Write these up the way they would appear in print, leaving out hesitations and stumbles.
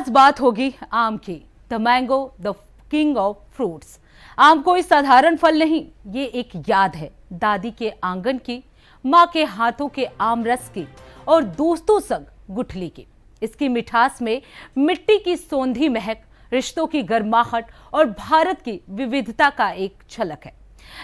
आज बात होगी आम की। The mango, the king of fruits. आम कोई साधारण फल नहीं, ये एक याद है दादी के आंगन की, माँ के हाथों के आम रस की और दोस्तों संग गुठली की। इसकी मिठास में मिट्टी की सौंधी महक, रिश्तों की गर्माहट और भारत की विविधता का एक झलक है।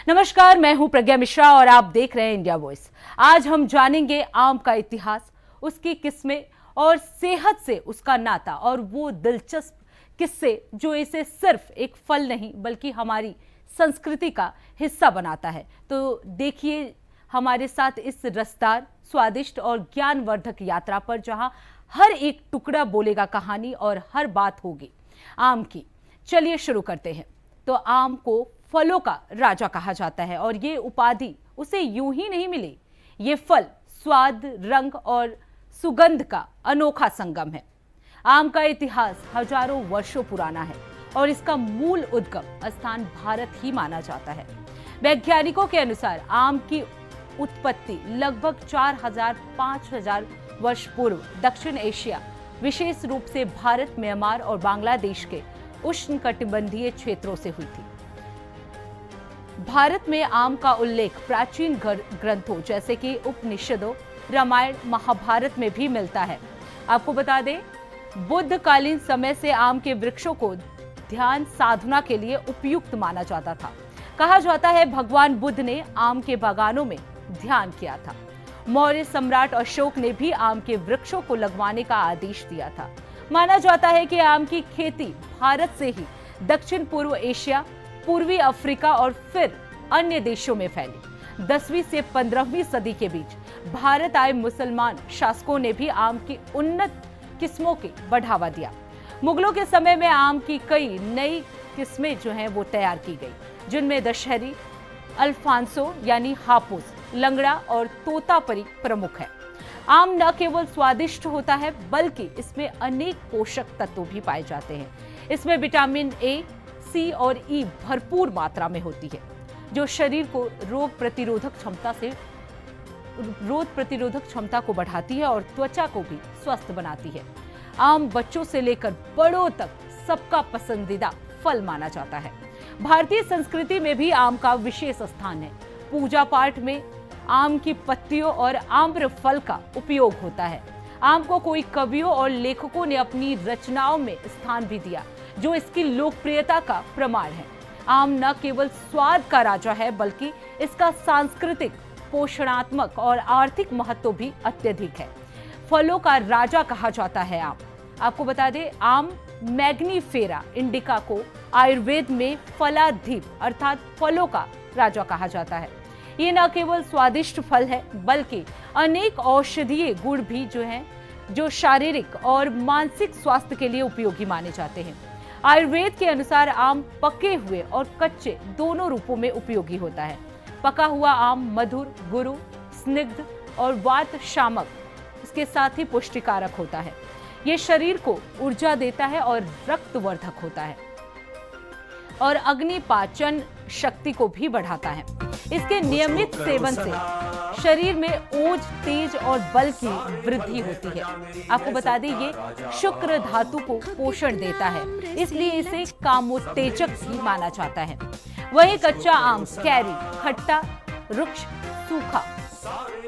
नमस्कार, मैं हूं प्रज्ञा मिश्रा और आप देख रहे हैं इंडिया वॉइस। आज हम जानेंगे आम का इतिहास, उसकी किस्में और सेहत से उसका नाता और वो दिलचस्प किस्से जो इसे सिर्फ एक फल नहीं बल्कि हमारी संस्कृति का हिस्सा बनाता है। तो देखिए हमारे साथ इस रसदार, स्वादिष्ट और ज्ञानवर्धक यात्रा पर, जहां हर एक टुकड़ा बोलेगा कहानी और हर बात होगी आम की। चलिए शुरू करते हैं। तो आम को फलों का राजा कहा जाता है और ये उपाधि उसे यूं ही नहीं मिली। ये फल स्वाद, रंग और सुगंध का अनोखा संगम है। आम का इतिहास हजारों वर्षों पुराना है और इसका मूल उद्गम स्थान भारत ही माना जाता है। वैज्ञानिकों के अनुसार आम की उत्पत्ति लगभग 4000-5000 वर्ष पूर्व दक्षिण एशिया, विशेष रूप से भारत, म्यांमार और बांग्लादेश के उष्णकटिबंधीय क्षेत्रों से हुई थी। भारत में आम का उल्लेख प्राचीन ग्रंथों जैसे कि उपनिषदों, रामायण, महाभारत में भी मिलता है। आपको बता दें, बुद्धकालीन समय से आम के वृक्षों को ध्यान साधना के लिए उपयुक्त माना जाता था। कहा जाता है भगवान बुद्ध ने आम के बागानों में ध्यान किया था। मौर्य सम्राट अशोक ने भी आम के वृक्षों को लगवाने का आदेश दिया था। माना जाता है कि आम की खेती भारत से ही दक्षिण पूर्व एशिया, पूर्वी अफ्रीका और फिर अन्य देशों में फैली। 10वीं से 15वीं सदी के बीच भारत आए मुसलमान शासकों ने भी आम की उन्नत किस्मों के बढ़ावा दिया। मुगलों के समय में आम की कई नई किस्में जो हैं वो तैयार की गई, जिनमें दशहरी, अल्फांसो यानी हापुस, लंगड़ा और तोतापरी प्रमुख है। आम न केवल स्वादिष्ट होता है बल्कि इसमें अनेक पोषक तत्व भी पाए जाते हैं। इसमें विटामिन ए, सी और ई भरपूर मात्रा में होती है, जो शरीर को रोग प्रतिरोधक क्षमता को बढ़ाती है और त्वचा को भी स्वस्थ बनाती है। आम बच्चों से लेकर बड़ों तक सबका पसंदीदा फल माना जाता है। भारतीय संस्कृति में भी आम का विशेष स्थान है। पूजा पाठ में आम की पत्तियों और आम्र फल का उपयोग होता है। आम को कई कवियों और लेखकों ने अपनी रचनाओं में स्थान भी दिया, जो इसकी लोकप्रियता का प्रमाण है। आम न केवल स्वाद का राजा है बल्कि इसका सांस्कृतिक, पोषणात्मक और आर्थिक महत्व भी अत्यधिक है। फलों का राजा कहा जाता है आम। आपको बता दें, आम मैग्नीफेरा इंडिका को आयुर्वेद में फलाधिप अर्थात फलों का राजा कहा जाता है। ये न केवल स्वादिष्ट फल है बल्कि अनेक औषधीय गुण भी जो शारीरिक और मानसिक स्वास्थ्य के लिए उपयोगी माने जाते हैं। आयुर्वेद के अनुसार आम पके हुए और कच्चे दोनों रूपों में उपयोगी होता है। पका हुआ आम मधुर, गुरु, स्निग्ध और वात शामक, इसके साथ ही पुष्टिकारक होता है। ये शरीर को ऊर्जा देता है और रक्तवर्धक होता है और अग्नि पाचन शक्ति को भी बढ़ाता है। इसके नियमित सेवन से शरीर में ओज, तेज और बल की वृद्धि होती है। आपको बता दें, ये शुक्र धातु को पोषण देता है, इसलिए इसे कामोत्तेजक भी माना जाता है। वहीं कच्चा आम कैरी खट्टा, रुक्ष, सूखा,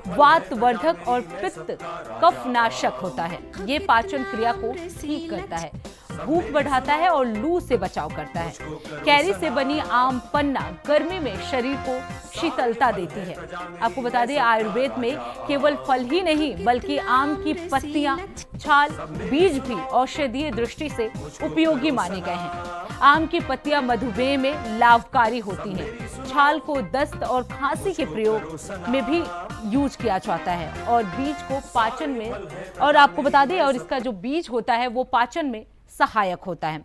वातवर्धक और पित्त कफनाशक होता है। ये पाचन क्रिया को ठीक करता है, भूख बढ़ाता है और लू से बचाव करता है। कैरी से बनी आम पन्ना गर्मी में शरीर को शीतलता देती है। आपको बता दें, आयुर्वेद में केवल फल ही नहीं बल्कि आम की पत्तियां, छाल, बीज भी औषधीय दृष्टि से उपयोगी माने गए हैं। आम की पत्तियां मधुमेह में लाभकारी होती हैं। छाल को दस्त और खांसी के प्रयोग में भी यूज किया जाता है और बीज को पाचन में, और आपको बता दें, और इसका जो बीज होता है वो पाचन में सहायक होता है।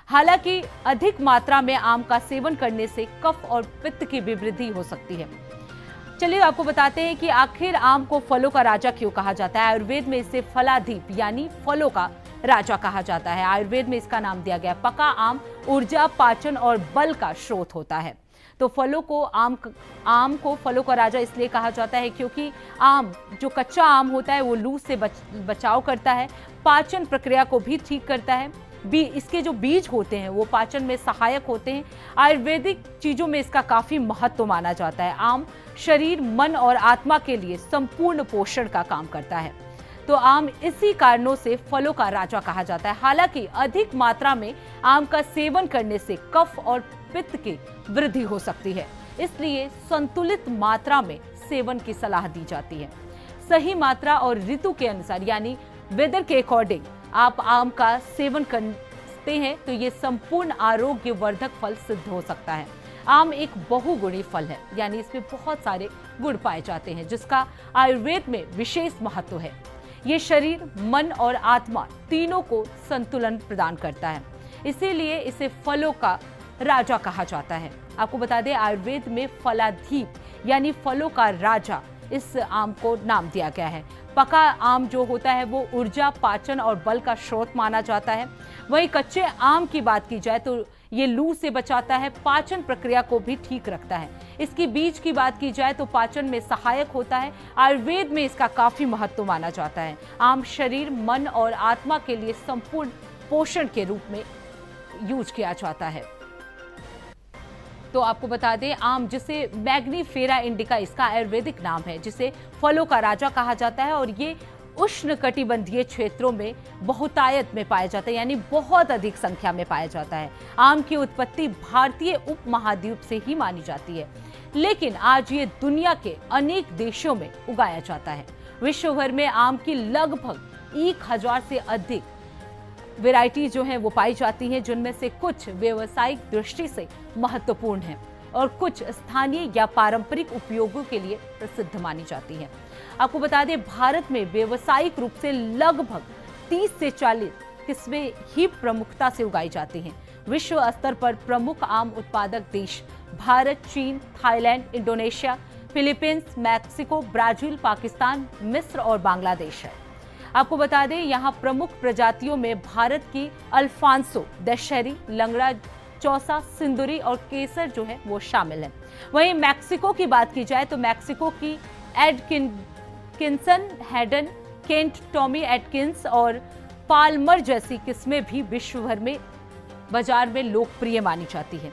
हालांकि अधिक मात्रा में आम का सेवन करने से कफ और पित्त की भी वृद्धि हो सकती है। चलिए आपको बताते हैं कि आखिर आम को फलों का राजा क्यों कहा जाता है। आयुर्वेद में इसे फलाधिप यानी फलों का राजा कहा जाता है। आयुर्वेद में इसका नाम दिया गया। पका आम ऊर्जा, पाचन और बल का स्रोत होता है। तो आम को फलों का राजा इसलिए कहा जाता है क्योंकि आम, जो कच्चा आम होता है, वो लू से बचाव करता है, पाचन प्रक्रिया को भी ठीक करता है। इसके जो बीज होते हैं वो पाचन में सहायक होते हैं। आयुर्वेदिक चीजों में इसका काफी महत्व माना जाता है। आम शरीर, मन और आत्मा के लिए संपूर्ण पोषण का काम करता है। तो आम इसी कारणों से फलों का राजा कहा जाता है। हालांकि अधिक मात्रा में आम का सेवन करने से कफ और पित्त की वृद्धि हो सकती है, इसलिए संतुलित मात्रा में सेवन की सलाह दी जाती है। सही मात्रा और ऋतु के अनुसार, यानी वेदर के अकॉर्डिंग आप आम का सेवन करते हैं तो ये संपूर्ण आरोग्यवर्धक फल सिद्ध हो सकता है। आम एक बहुगुणी फल है, यानी इसमें बहुत सारे गुण पाए जाते हैं, जिसका आयुर्वेद में विशेष महत्व है। ये शरीर, मन और आत्मा तीनों को संतुलन प्रदान करता है, इसीलिए इसे फलों का राजा कहा जाता है। आपको बता दें, आयुर्वेद में फलाधीप यानी फलों का राजा इस आम को नाम दिया गया है। पका आम जो होता है वो ऊर्जा, पाचन और बल का स्रोत माना जाता है। वहीं कच्चे आम की बात की जाए तो ये लू से बचाता है, पाचन प्रक्रिया को भी ठीक रखता है। इसकी बीज की बात की जाए तो पाचन में सहायक होता है। आयुर्वेद में इसका काफी महत्व माना जाता है। आम शरीर, मन और आत्मा के लिए संपूर्ण पोषण के रूप में यूज किया जाता है। तो आपको बता दें, आम, जिसे मैग्नीफेरा इंडिका इसका आयुर्वेदिक नाम है, जिसे फलों का राजा कहा जाता है, और ये उष्णकटिबंधीय क्षेत्रों में बहुतायत में पाया जाता है, यानी बहुत अधिक संख्या में पाया जाता है। आम की उत्पत्ति भारतीय उपमहाद्वीप से ही मानी जाती है, लेकिन आज ये दुनिया के अनेक देशों में उगाया जाता है। विश्व भर में आम की लगभग 1000 से अधिक वैरायटी जो है वो पाई जाती हैं, जिनमें से कुछ व्यावसायिक दृष्टि से महत्वपूर्ण हैं और कुछ स्थानीय या पारंपरिक उपयोगों के लिए प्रसिद्ध मानी जाती हैं। आपको बता दें, भारत में व्यावसायिक रूप से लगभग 30 से 40 किस्में ही प्रमुखता से उगाई जाती हैं। विश्व स्तर पर प्रमुख आम उत्पादक देश भारत, चीन, Thailand, Indonesia, Philippines, Mexico, Brazil, Pakistan, मिस्र और बांग्लादेश है। आपको बता दें, यहाँ प्रमुख प्रजातियों में भारत की अल्फांसो, दशहरी, लंगड़ा, चौसा, सिंदूरी और केसर जो है वो शामिल है। वहीं मैक्सिको की बात की जाए तो मैक्सिको की एडकिंसन, हैडन, केंट, टॉमी एटकिंस और पाल्मर जैसी किस्में भी विश्व भर में बाजार में लोकप्रिय मानी जाती हैं।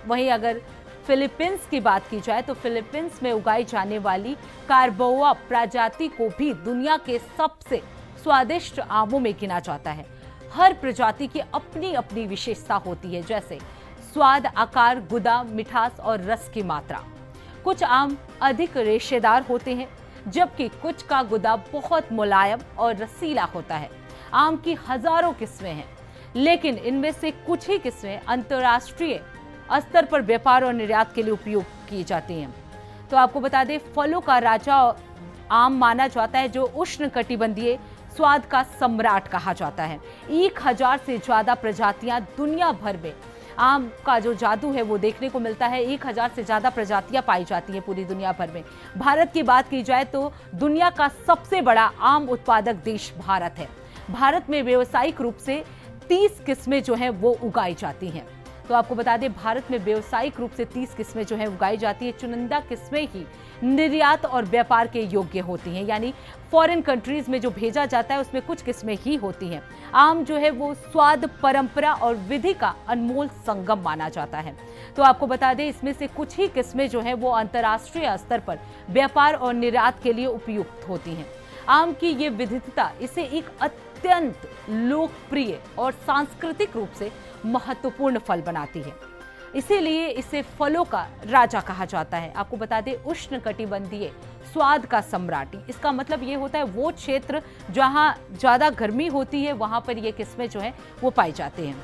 वहीं अगर फिलीपींस की बात की जाए तो फिलीपींस में उगाई जाने वाली कार्बोआ प्रजाति को भी दुनिया के सबसे स्वादिष्ट आमों में गिना जाता है। हर प्रजाति की अपनी अपनी विशेषता होती है, जैसे स्वाद, आकार, गुदा, मिठास और रस की मात्रा। कुछ आम अधिक रेशेदार होते हैं, जबकि कुछ का गुदा बहुत मुलायम और रसीला होता है। आम की हजारों किस्में हैं, लेकिन इनमें से कुछ ही किस्में अंतर्राष्ट्रीय स्तर पर व्यापार और निर्यात के लिए उपयोग की जाती हैं। तो आपको बता दें, फलों का राजा आम माना जाता है, जो उष्णकटिबंधीय स्वाद का सम्राट कहा जाता है। 1000 से ज्यादा प्रजातियां दुनिया भर में आम का जो जादू है वो देखने को मिलता है। 1000 से ज्यादा प्रजातियां पाई जाती हैं पूरी दुनिया भर में। भारत की बात की जाए तो दुनिया का सबसे बड़ा आम उत्पादक देश भारत है। भारत में व्यावसायिक रूप से 30 किस्में जो हैं वो उगाई जाती हैं। तो आपको बता दें, भारत में व्यावसायिक रूप से 30 किस्में जो है उगाई जाती है। चुनिंदा किस्में ही निर्यात और व्यापार के योग्य होती हैं, यानी फॉरेन कंट्रीज में जो भेजा जाता है उसमें कुछ किस्में ही होती हैं। आम जो है वो स्वाद, परंपरा और विधि का अनमोल संगम माना जाता है। तो आपको बता दें, इसमें से कुछ ही किस्में जो है वो अंतर्राष्ट्रीय स्तर पर व्यापार और निर्यात के लिए उपयुक्त होती हैं। आम की ये विविधता इसे एक अत्यंत लोकप्रिय और सांस्कृतिक रूप से महत्वपूर्ण फल बनाती है, इसीलिए इसे फलों का राजा कहा जाता है। आपको बता दें, उष्णकटिबंधीय स्वाद का सम्राट, इसका मतलब ये होता है वो क्षेत्र जहां ज्यादा गर्मी होती है वहां पर ये किस्में जो हैं वो पाई जाती हैं।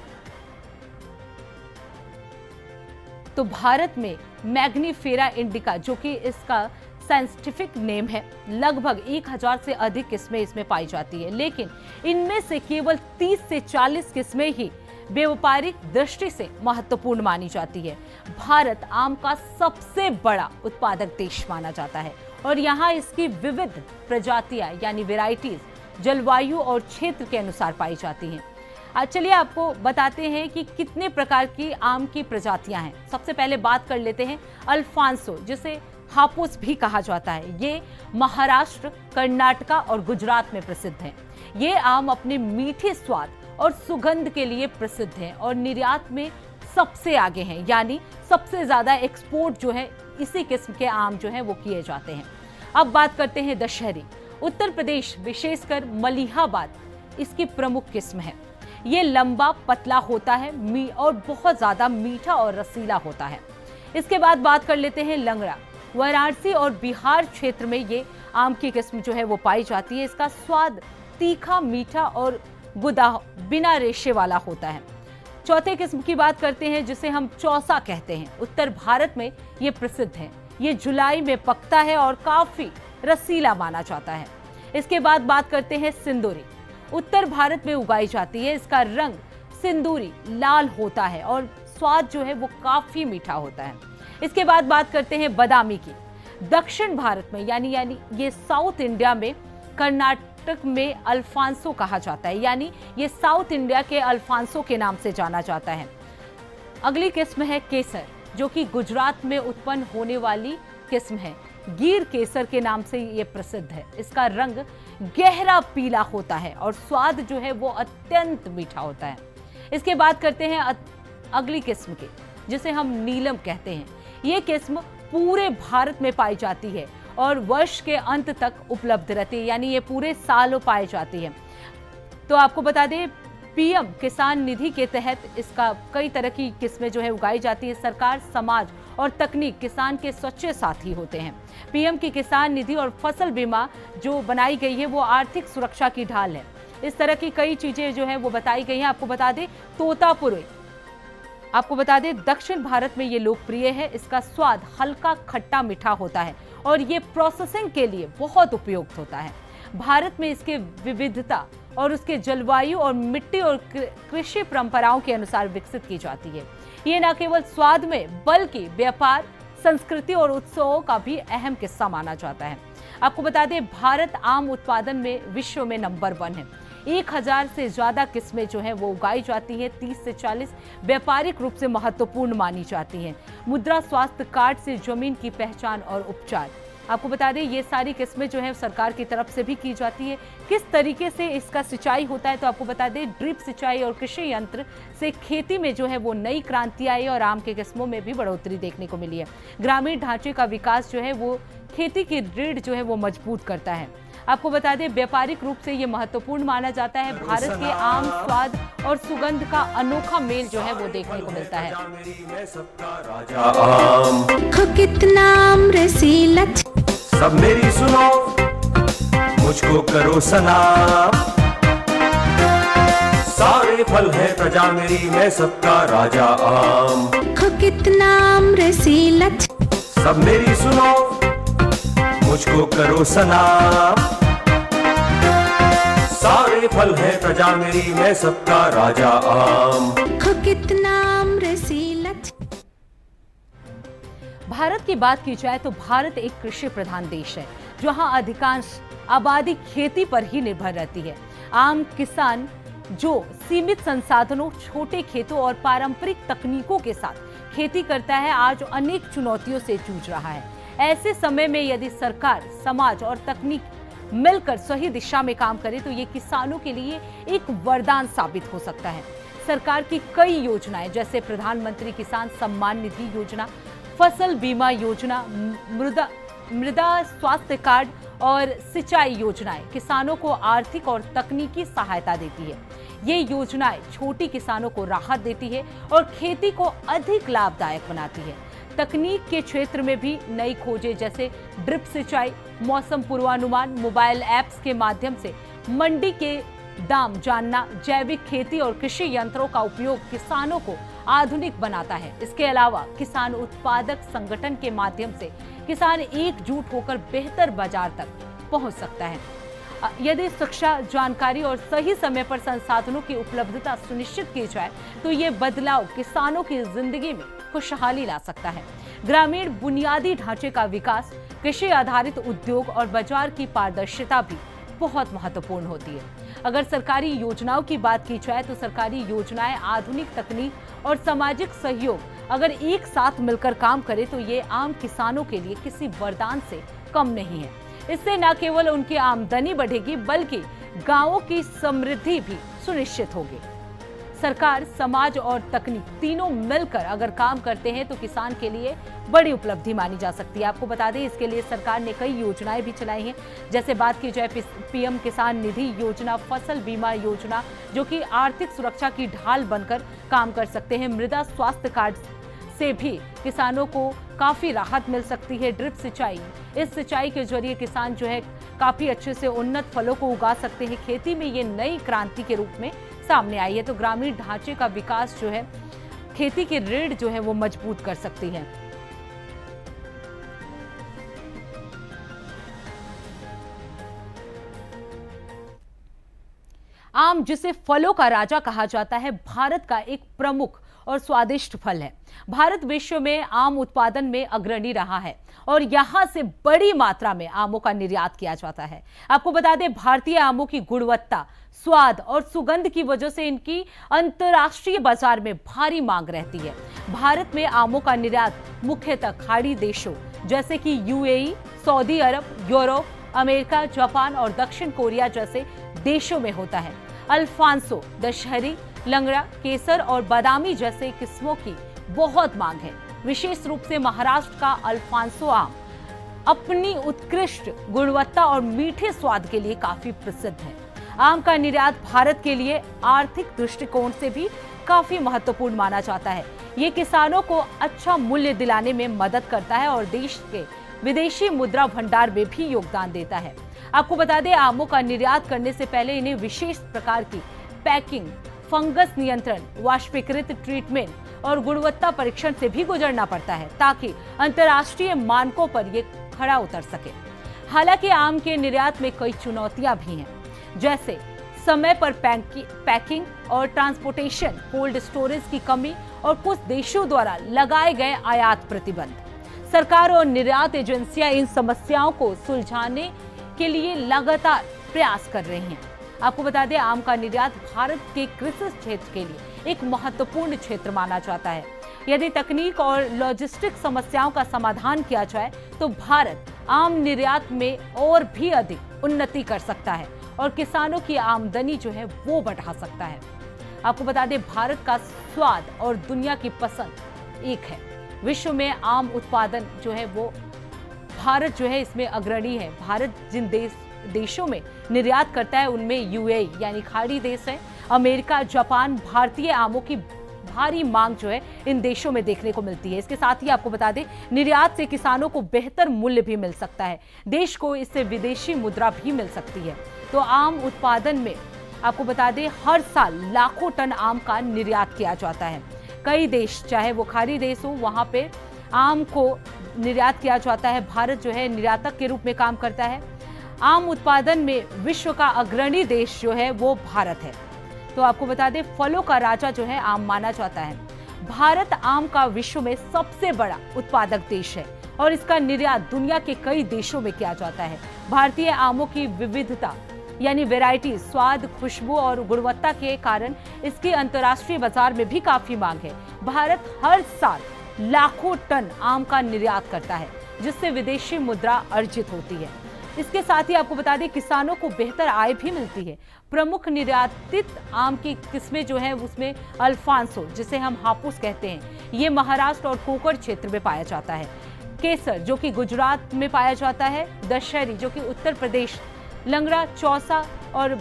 तो भारत में मैग्नीफेरा इंडिका, जो कि इसका साइंटिफिक नेम है, लगभग 1000 से अधिक किस्में इसमें पाई जाती है, लेकिन इनमें से केवल 30 से 40 किस्में ही व्यापारिक दृष्टि से महत्वपूर्ण मानी जाती है। भारत आम का सबसे बड़ा उत्पादक देश माना जाता है और यहाँ इसकी विविध प्रजातियां यानी वेराइटीज जलवायु और क्षेत्र के अनुसार पाई जाती हैं। चलिए आपको बताते हैं कि कितने प्रकार की आम की प्रजातियां हैं। सबसे पहले बात कर लेते हैं अल्फांसो, जिसे हापुस भी कहा जाता है। ये महाराष्ट्र, कर्नाटका और गुजरात में प्रसिद्ध है। ये आम अपने मीठे स्वाद और सुगंध के लिए प्रसिद्ध है और निर्यात में सबसे आगे हैं, यानी सबसे ज्यादा एक्सपोर्ट जो है इसी किस्म के आम जो है वो किए जाते हैं। अब बात करते हैं दशहरी। उत्तर प्रदेश, विशेषकर मलिहाबाद इसकी प्रमुख किस्म है। ये लंबा पतला होता है और बहुत ज्यादा मीठा और रसीला होता है। इसके बाद बात कर लेते हैं लंगड़ा। वाराणसी और बिहार क्षेत्र में ये आम की किस्म जो है वो पाई जाती है। इसका स्वाद तीखा, मीठा और गुदा बिना रेशे वाला होता है। चौथे किस्म की बात करते हैं जिसे हम चौसा कहते हैं। उत्तर भारत में ये प्रसिद्ध है। ये जुलाई में पकता है और काफी रसीला माना जाता है। इसके बाद बात करते हैं सिंदूरी। उत्तर भारत में उगाई जाती है। इसका रंग सिंदूरी लाल होता है और स्वाद जो है वो काफी मीठा होता है। इसके बाद बात करते हैं बादामी की। दक्षिण भारत में यानी ये साउथ इंडिया में कर्नाटक में अल्फांसो कहा जाता है, यानी ये साउथ इंडिया के अल्फांसो के नाम से जाना जाता है। अगली किस्म है केसर, जो कि गुजरात में उत्पन्न होने वाली किस्म है। गिर केसर के नाम से ये प्रसिद्ध है। इसका रंग गहरा पीला होता है और स्वाद जो है वो अत्यंत मीठा होता है। इसके बाद करते हैं अगली किस्म की, जिसे हम नीलम कहते हैं। ये किस्म पूरे भारत में पाई जाती है और वर्ष के अंत तक उपलब्ध रहती है, यानी ये पूरे साल पाई जाती है। तो आपको बता दें, पीएम किसान निधि के तहत इसका कई तरह की किस्में जो है उगाई जाती है। सरकार, समाज और तकनीक किसान के सच्चे साथी होते हैं। पीएम की किसान निधि और फसल बीमा जो बनाई गई है वो आर्थिक सुरक्षा की ढाल है। इस तरह की कई चीजें जो है वो बताई गई हैं। आपको बता दें तोतापुरी, आपको बता दें दक्षिण भारत में ये लोकप्रिय है। इसका स्वाद हल्का खट्टा मीठा होता है और ये प्रोसेसिंग के लिए बहुत उपयुक्त होता है। भारत में इसके विविधता और उसके जलवायु और मिट्टी और कृषि परंपराओं के अनुसार विकसित की जाती है। ये न केवल स्वाद में बल्कि व्यापार, संस्कृति और उत्सवों का भी अहम किस्सा माना जाता है। आपको बता दें, भारत आम उत्पादन में विश्व में नंबर 1 है। 1000 से ज्यादा किस्में जो है वो उगाई जाती हैं। 30 से 40 व्यापारिक रूप से महत्वपूर्ण मानी जाती हैं। मुद्रा स्वास्थ्य कार्ड से जमीन की पहचान और उपचार। आपको बता दें, ये सारी किस्में जो है सरकार की तरफ से भी की जाती है। किस तरीके से इसका सिंचाई होता है, तो आपको बता दें ड्रिप सिंचाई और कृषि यंत्र से खेती में जो है वो नई क्रांति आई और आम के किस्मों में भी बढ़ोतरी देखने को मिली है। ग्रामीण ढांचे का विकास जो है वो खेती की रीढ़ जो है वो मजबूत करता है। आपको बता दें, व्यापारिक रूप से ये महत्वपूर्ण माना जाता है। भारत के आम स्वाद और सुगंध का अनोखा मेल जो है वो देखने को मिलता है। कितना आम रसीला, सब मेरी सुनो, मुझको करो सलाम। सारे फल है प्रजा मेरी, मैं सबका राजा आम। कितना आम रसीला, सब मेरी सुनो, मुझको करो सलाम। सारे फल है प्रजा मेरी, मैं सबका राजा आम। कितना आम रसीला। भारत की बात की जाए तो भारत एक कृषि प्रधान देश है, जहां अधिकांश आबादी खेती पर ही निर्भर रहती है। आम किसान जो सीमित संसाधनों, छोटे खेतों और पारंपरिक तकनीकों के साथ खेती करता है, आज अनेक चुनौतियों से जूझ रहा है। ऐसे समय में यदि सरकार, समाज और तकनीक मिलकर सही दिशा में काम करे तो ये किसानों के लिए एक वरदान साबित हो सकता है। सरकार की कई योजनाएं जैसे प्रधानमंत्री किसान सम्मान निधि योजना, फसल बीमा योजना, मृदा स्वास्थ्य कार्ड और सिंचाई योजनाएं किसानों को आर्थिक और तकनीकी सहायता देती है। ये योजनाएं छोटी किसानों को राहत देती है और खेती को अधिक लाभदायक बनाती है। तकनीक के क्षेत्र में भी नई खोजें जैसे ड्रिप सिंचाई, मौसम पूर्वानुमान, मोबाइल ऐप्स के माध्यम से मंडी के दाम जानना, जैविक खेती और कृषि यंत्रों का उपयोग किसानों को आधुनिक बनाता है। इसके अलावा किसान उत्पादक संगठन के माध्यम से किसान एकजुट होकर बेहतर बाजार तक पहुंच सकता है। यदि शिक्षा, जानकारी और सही समय पर संसाधनों की उपलब्धता सुनिश्चित की जाए तो ये बदलाव किसानों की जिंदगी में खुशहाली ला सकता है। ग्रामीण बुनियादी ढांचे का विकास, कृषि आधारित उद्योग और बाजार की पारदर्शिता भी बहुत महत्वपूर्ण होती है। अगर सरकारी योजनाओं की बात की जाए तो सरकारी योजनाएं आधुनिक तकनीक और सामाजिक सहयोग अगर एक साथ मिलकर काम करे तो ये आम किसानों के लिए किसी वरदान से कम नहीं है। इससे न केवल उनकी आमदनी बढ़ेगी बल्कि गांवों की समृद्धि भी सुनिश्चित होगी। सरकार, समाज और तकनीक तीनों मिलकर अगर काम करते हैं तो किसान के लिए बड़ी उपलब्धि मानी जा सकती है। आपको बता दें, इसके लिए सरकार ने कई योजनाएं भी चलाई हैं। जैसे बात की जाए पीएम किसान निधि योजना, फसल बीमा योजना, जो कि आर्थिक सुरक्षा की ढाल बनकर काम कर सकते हैं। मृदा स्वास्थ्य कार्ड से भी किसानों को काफी राहत मिल सकती है। ड्रिप सिंचाई, इस सिंचाई के जरिए किसान जो है काफी अच्छे से उन्नत फलों को उगा सकते हैं। खेती में ये नई क्रांति के रूप में सामने आई है। तो ग्रामीण ढांचे का विकास जो है, खेती की रीढ़ जो है वो मजबूत कर सकती है। आम, जिसे फलों का राजा कहा जाता है, भारत का एक प्रमुख और स्वादिष्ट फल है। भारत विश्व में आम उत्पादन में अग्रणी रहा है और यहां से बड़ी मात्रा में आमों का निर्यात किया जाता है। आपको बता दें, भारतीय आमों की गुणवत्ता, स्वाद और सुगंध की वजह से इनकी अंतर्राष्ट्रीय बाजार में भारी मांग रहती है। भारत में आमों का निर्यात मुख्यतः खाड़ी देशों जैसे कि यूएई, सऊदी अरब, यूरोप, अमेरिका, जापान और दक्षिण कोरिया जैसे देशों में होता है। अल्फांसो, दशहरी, लंगड़ा, केसर और बादामी जैसे किस्मों की बहुत मांग है। विशेष रूप से महाराष्ट्र का अल्फांसो आम अपनी उत्कृष्ट गुणवत्ता और मीठे स्वाद के लिए काफी प्रसिद्ध है। आम का निर्यात भारत के लिए आर्थिक दृष्टिकोण से भी काफी महत्वपूर्ण माना जाता है। ये किसानों को अच्छा मूल्य दिलाने में मदद करता है और देश के विदेशी मुद्रा भंडार में भी योगदान देता है। आपको बता दें, आमों का निर्यात करने से पहले इन्हें विशेष प्रकार की पैकिंग, फंगस नियंत्रण, वाष्पीकृत ट्रीटमेंट और गुणवत्ता परीक्षण से भी गुजरना पड़ता है ताकि अंतर्राष्ट्रीय मानकों पर ये खरा उतर सके। हालांकि आम के निर्यात में कई चुनौतियां भी हैं, जैसे समय पर पैकिंग और ट्रांसपोर्टेशन, कोल्ड स्टोरेज की कमी और कुछ देशों द्वारा लगाए गए आयात प्रतिबंध। सरकार और निर्यात एजेंसियां इन समस्याओं को सुलझाने के लिए लगातार प्रयास कर रही हैं। आपको बता दें, आम का निर्यात भारत के कृषि क्षेत्र के लिए एक महत्वपूर्ण क्षेत्र माना जाता है। यदि तकनीक और लॉजिस्टिक समस्याओं का समाधान किया जाए तो भारत आम निर्यात में और भी अधिक उन्नति कर सकता है और किसानों की आमदनी जो है वो बढ़ा सकता है। आपको बता दें, भारत का स्वाद और दुनिया की पसंद एक है। विश्व में आम उत्पादन जो है वो भारत जो है इसमें अग्रणी है। भारत जिन देशों में निर्यात करता है उनमें यूएई यानी खाड़ी देश है, अमेरिका, जापान। भारतीय आमों की भारी मांग जो है इन देशों में देखने को मिलती है। इसके साथ ही आपको बता दें, निर्यात से किसानों को बेहतर मूल्य भी मिल सकता है। देश को इससे विदेशी मुद्रा भी मिल सकती है। तो आम उत्पादन में आपको बता दें, हर साल लाखों टन आम का निर्यात किया जाता है। कई देश, चाहे वो खाड़ी देश हो, वहां पे आम को निर्यात किया जाता है। भारत जो है निर्यातक के रूप में काम करता है। आम उत्पादन में विश्व का अग्रणी देश जो है वो भारत है। तो आपको बता दें, फलों का राजा जो है आम माना जाता है। भारत आम का विश्व में सबसे बड़ा उत्पादक देश है और इसका निर्यात दुनिया के कई देशों में किया जाता है। भारतीय आमों की विविधता यानी वैरायटी, स्वाद, खुशबू और गुणवत्ता के कारण इसकी अंतर्राष्ट्रीय बाजार में भी काफी मांग है। भारत हर साल लाखों टन आम का निर्यात करता है, जिससे विदेशी मुद्रा अर्जित होती है। इसके साथ ही आपको बता दें, किसानों को बेहतर आय भी मिलती है। प्रमुख निर्यातित आम की किस्में जो है उसमें अल्फांसो, जिसे हम हापुस कहते हैं, ये महाराष्ट्र और कोकण क्षेत्र में पाया जाता है। केसर, जो कि गुजरात में पाया जाता है। दशहरी, जो कि उत्तर प्रदेश, लंगड़ा, चौसा और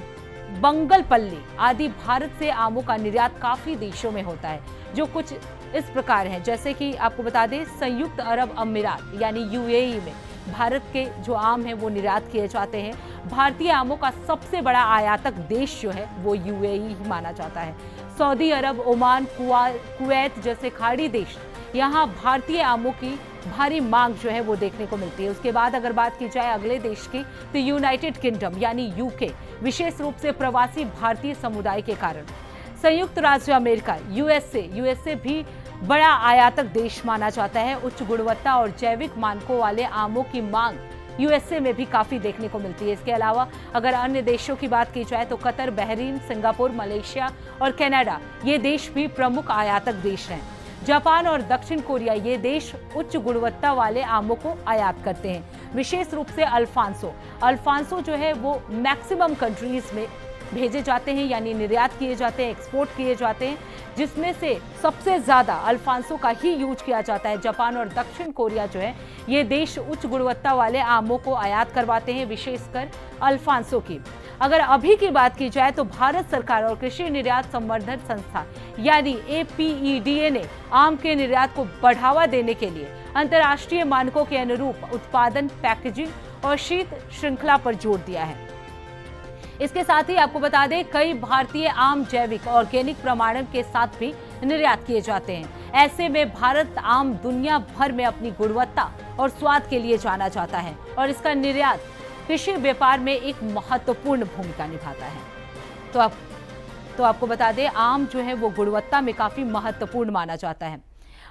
बंगलपल्ली आदि। भारत से आमों का निर्यात काफी देशों में होता है, जो कुछ इस प्रकार है। जैसे कि आपको बता दें, संयुक्त अरब अमीरात यानी यूएई में भारत के जो आम हैं वो निर्यात किए जाते हैं। भारतीय आमों का सबसे बड़ा आयातक देश जो है वो यूएई ही माना जाता है। सऊदी अरब, ओमान, कुवैत जैसे खाड़ी देश, यहाँ भारतीय आमों की भारी मांग जो है वो देखने को मिलती है। उसके बाद अगर बात की जाए अगले देश की, तो यूनाइटेड किंगडम यानी यूके, विशेष रूप से प्रवासी भारतीय समुदाय के कारण। संयुक्त राज्य अमेरिका यूएसए भी बड़ा आयातक देश माना जाता है। उच्च गुणवत्ता और जैविक मानकों वाले आमों की मांग यूएसए में भी काफ़ी देखने को मिलती है। इसके अलावा अगर अन्य देशों की बात की जाए तो कतर, बहरीन, सिंगापुर, मलेशिया और कनाडा ये देश भी प्रमुख आयातक देश हैं। जापान और दक्षिण कोरिया ये देश उच्च गुणवत्ता वाले आमों को आयात करते हैं, विशेष रूप से अल्फांसो जो है वो मैक्सिमम कंट्रीज में भेजे जाते हैं, यानी निर्यात किए जाते हैं, एक्सपोर्ट किए जाते हैं, जिसमें से सबसे ज़्यादा अल्फांसो का ही यूज किया जाता है। जापान और दक्षिण कोरिया जो है ये देश उच्च गुणवत्ता वाले आमों को आयात करवाते हैं, विशेषकर अल्फांसो की। अगर अभी की बात की जाए तो भारत सरकार और कृषि निर्यात संवर्धन संस्था यानी APEDA ने आम के निर्यात को बढ़ावा देने के लिए अंतर्राष्ट्रीय मानकों के अनुरूप उत्पादन, पैकेजिंग और शीत श्रृंखला पर जोर दिया है। इसके साथ ही आपको बता दें कई भारतीय आम जैविक ऑर्गेनिक प्रमाणन के साथ भी निर्यात किए जाते हैं। ऐसे में भारत आम दुनिया भर में अपनी गुणवत्ता और स्वाद के लिए जाना जाता है और इसका निर्यात कृषि व्यापार में एक महत्वपूर्ण भूमिका निभाता है। तो आपको बता दें आम जो है वो गुणवत्ता में काफी महत्वपूर्ण माना जाता है।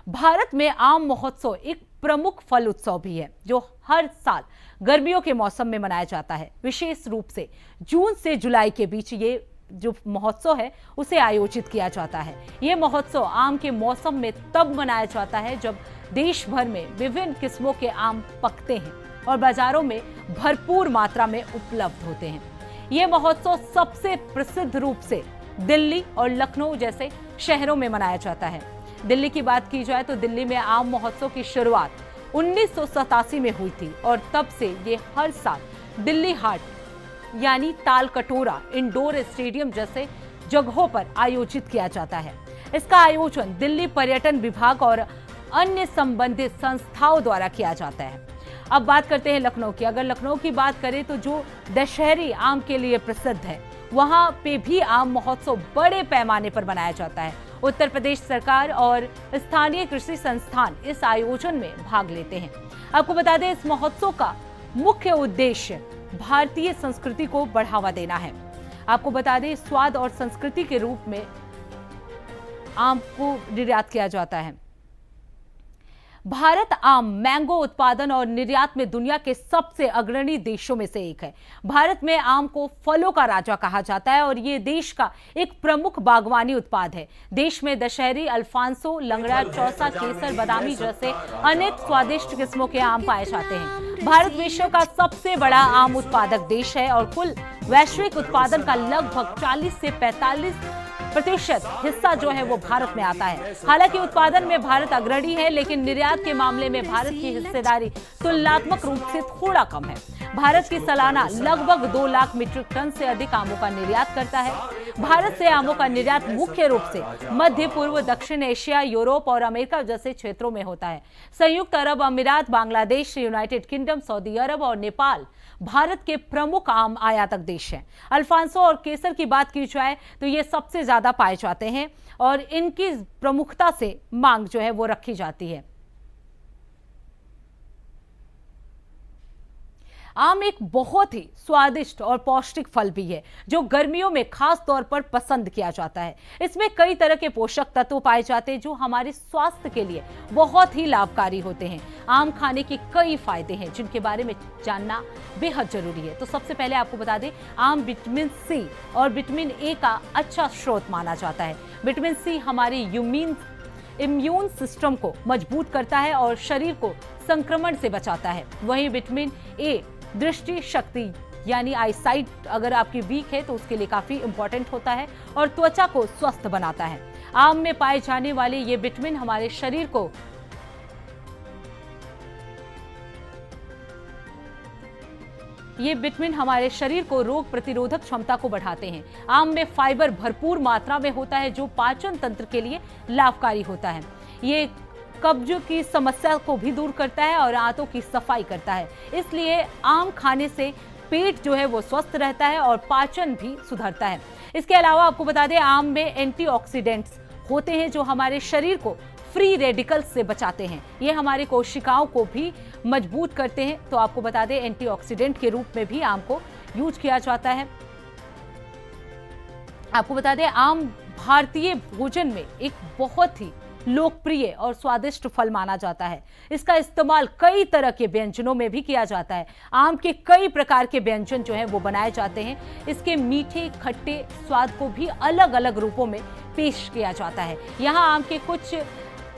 भारत में आम महोत्सव एक प्रमुख फल उत्सव भी है जो हर साल गर्मियों के मौसम में मनाया जाता है। विशेष रूप से जून से जुलाई के बीच ये जो महोत्सव है उसे आयोजित किया जाता है। ये महोत्सव आम के मौसम में तब मनाया जाता है जब देश भर में विभिन्न किस्मों के आम पकते हैं और बाजारों में भरपूर मात्रा में उपलब्ध होते हैं। ये महोत्सव सबसे प्रसिद्ध रूप से दिल्ली और लखनऊ जैसे शहरों में मनाया जाता है। दिल्ली की बात की जाए तो दिल्ली में आम महोत्सव की शुरुआत 1987 में हुई थी और तब से ये हर साल दिल्ली हाट यानी ताल कटोरा इंडोर स्टेडियम जैसे जगहों पर आयोजित किया जाता है। इसका आयोजन दिल्ली पर्यटन विभाग और अन्य संबंधित संस्थाओं द्वारा किया जाता है। अब बात करते हैं लखनऊ की। अगर लखनऊ की बात करें तो जो दशहरी आम के लिए प्रसिद्ध है वहां पे भी आम महोत्सव बड़े पैमाने पर मनाया जाता है। उत्तर प्रदेश सरकार और स्थानीय कृषि संस्थान इस आयोजन में भाग लेते हैं। आपको बता दें इस महोत्सव का मुख्य उद्देश्य भारतीय संस्कृति को बढ़ावा देना है। आपको बता दें स्वाद और संस्कृति के रूप में आम को निर्यात किया जाता है। भारत आम मैंगो उत्पादन और निर्यात में दुनिया के सबसे अग्रणी देशों में से एक है। भारत में आम को फलों का राजा कहा जाता है और ये देश का एक प्रमुख बागवानी उत्पाद है। देश में दशहरी, अल्फांसो, लंगड़ा, चौसा, केसर, बादामी जैसे अनेक स्वादिष्ट किस्मों के आम पाए जाते हैं। भारत विश्व का सबसे बड़ा आम उत्पादक देश है और कुल वैश्विक उत्पादन का लगभग 40 से 45% हिस्सा जो है वो भारत में आता है। हालांकि उत्पादन में भारत अग्रणी है, लेकिन निर्यात के मामले में भारत की हिस्सेदारी तुलनात्मक रूप से थोड़ा कम है। भारत की सालाना लगभग 2 लाख मीट्रिक टन से अधिक आमों का निर्यात करता है। भारत से आमों का निर्यात मुख्य रूप से मध्य पूर्व, दक्षिण एशिया, यूरोप और अमेरिका जैसे क्षेत्रों में होता है। संयुक्त अरब अमीरात, बांग्लादेश, यूनाइटेड किंगडम, सऊदी अरब और नेपाल भारत के प्रमुख आम आयातक देश हैं। अल्फांसो और केसर की बात की जाए तो ये सबसे ज्यादा पाए जाते हैं और इनकी प्रमुखता से मांग जो है वो रखी जाती है। आम एक बहुत ही स्वादिष्ट और पौष्टिक फल भी है जो गर्मियों में खास तौर पर पसंद किया जाता है। इसमें कई तरह के पोषक तत्व पाए जाते हैं जो हमारे स्वास्थ्य के लिए बहुत ही लाभकारी होते हैं। आम खाने के कई फायदे हैं जिनके बारे में जानना बेहद जरूरी है। तो सबसे पहले आपको बता दें आम विटामिन सी और विटामिन ए का अच्छा स्रोत माना जाता है। विटामिन सी हमारे इम्यून सिस्टम को मजबूत करता है और शरीर को संक्रमण से बचाता है। वहीं विटामिन ए दृष्टि शक्ति यानी आईसाइट अगर आपकी वीक है तो उसके लिए काफी इंपॉर्टेंट होता है और त्वचा को स्वस्थ बनाता है। आम में पाए जाने वाले ये विटामिन हमारे शरीर को रोग प्रतिरोधक क्षमता को बढ़ाते हैं। आम में फाइबर भरपूर मात्रा में होता है जो पाचन तंत्र के लिए लाभकारी होता है। ये कब्ज की समस्या को भी दूर करता है और आंतों की सफाई करता है। इसलिए आम खाने से पेट जो है वो स्वस्थ रहता है और पाचन भी सुधरता है। इसके अलावा आपको बता दें आम में एंटीऑक्सीडेंट्स होते हैं जो हमारे शरीर को फ्री रेडिकल्स से बचाते हैं। ये हमारी कोशिकाओं को भी मजबूत करते हैं। तो आपको बता दें एंटीऑक्सीडेंट के रूप में भी आम को यूज किया जाता है। आपको बता दें आम भारतीय भोजन में एक बहुत ही लोकप्रिय और स्वादिष्ट फल माना जाता है। इसका इस्तेमाल कई तरह के व्यंजनों में भी किया जाता है। आम के कई प्रकार के व्यंजन जो हैं वो बनाए जाते हैं। इसके मीठे खट्टे स्वाद को भी अलग अलग रूपों में पेश किया जाता है। यहाँ आम के कुछ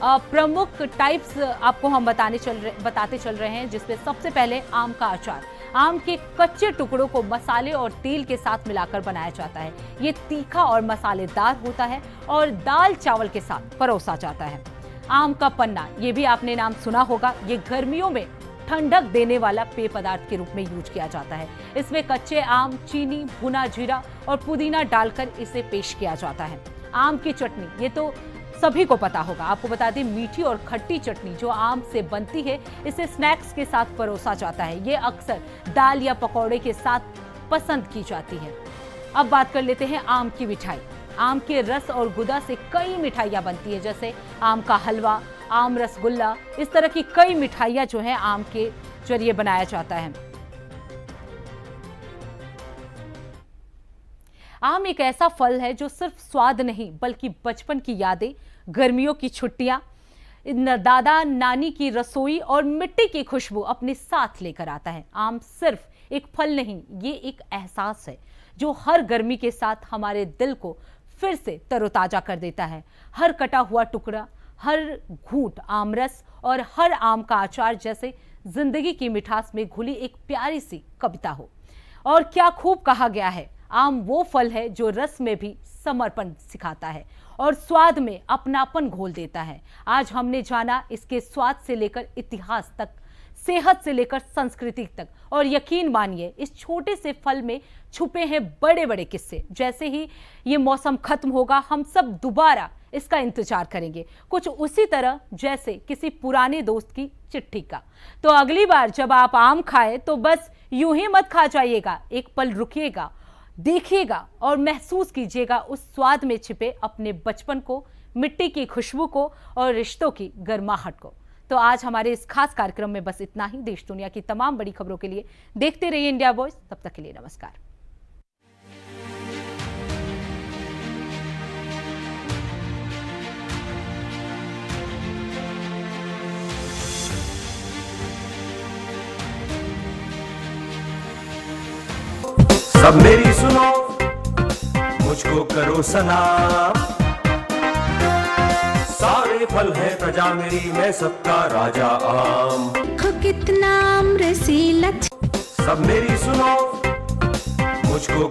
प्रमुख टाइप्स आपको हम बताते चल रहे हैं, जिसमें सबसे पहले आम का अचार। आम के कच्चे टुकड़ों को मसाले और तेल के साथ मिलाकर बनाया जाता है। ये तीखा और मसालेदार होता है और दाल चावल के साथ परोसा जाता है। आम का पन्ना, ये भी आपने नाम सुना होगा। ये गर्मियों में ठंडक देने वाला पेय पदार्थ के रूप में यूज किया जाता है। इसमें कच्चे आम, चीनी, भुना जीरा और पुदीना डालकर इसे पेश किया जाता है। आम की चटनी, ये तो सभी को पता होगा। आपको बता दें, मीठी और खट्टी चटनी जो आम से बनती है, इसे स्नैक्स के साथ परोसा जाता है। ये अक्सर दाल या पकौड़े के साथ पसंद की जाती है। अब बात कर लेते हैं आम की मिठाई। आम के रस और गुदा से कई मिठाइयाँ बनती है, जैसे आम का हलवा, आम रसगुल्ला। इस तरह की कई मिठाइयाँ जो है आम के जरिए बनाया जाता है। आम एक ऐसा फल है जो सिर्फ स्वाद नहीं बल्कि बचपन की यादें, गर्मियों की छुट्टियां, दादा नानी की रसोई और मिट्टी की खुशबू अपने साथ लेकर आता है। आम सिर्फ एक फल नहीं, ये एक एहसास है जो हर गर्मी के साथ हमारे दिल को फिर से तरोताजा कर देता है। हर कटा हुआ टुकड़ा, हर घूंट आमरस और हर आम का अचार जैसे जिंदगी की मिठास में घुली एक प्यारी सी कविता हो। और क्या खूब कहा गया है, आम वो फल है जो रस में भी समर्पण सिखाता है और स्वाद में अपनापन घोल देता है। आज हमने जाना इसके स्वाद से लेकर इतिहास तक, सेहत से लेकर संस्कृति तक, और यकीन मानिए इस छोटे से फल में छुपे हैं बड़े बड़े किस्से। जैसे ही ये मौसम खत्म होगा, हम सब दोबारा इसका इंतजार करेंगे, कुछ उसी तरह जैसे किसी पुराने दोस्त की चिट्ठी का। तो अगली बार जब आप आम खाएं तो बस यूं ही मत खा जाइएगा, एक पल रुकिएगा, देखिएगा और महसूस कीजिएगा उस स्वाद में छिपे अपने बचपन को, मिट्टी की खुशबू को और रिश्तों की गर्माहट को। तो आज हमारे इस खास कार्यक्रम में बस इतना ही। देश दुनिया की तमाम बड़ी खबरों के लिए देखते रहिए इंडिया वॉइस। तब तक के लिए नमस्कार। सब मेरी सुनो, मुझको करो सलाम। सारे फल है प्रजा मेरी, मैं सबका राजा आम। देखो कितना आम रसीला। सब मेरी सुनो, मुझको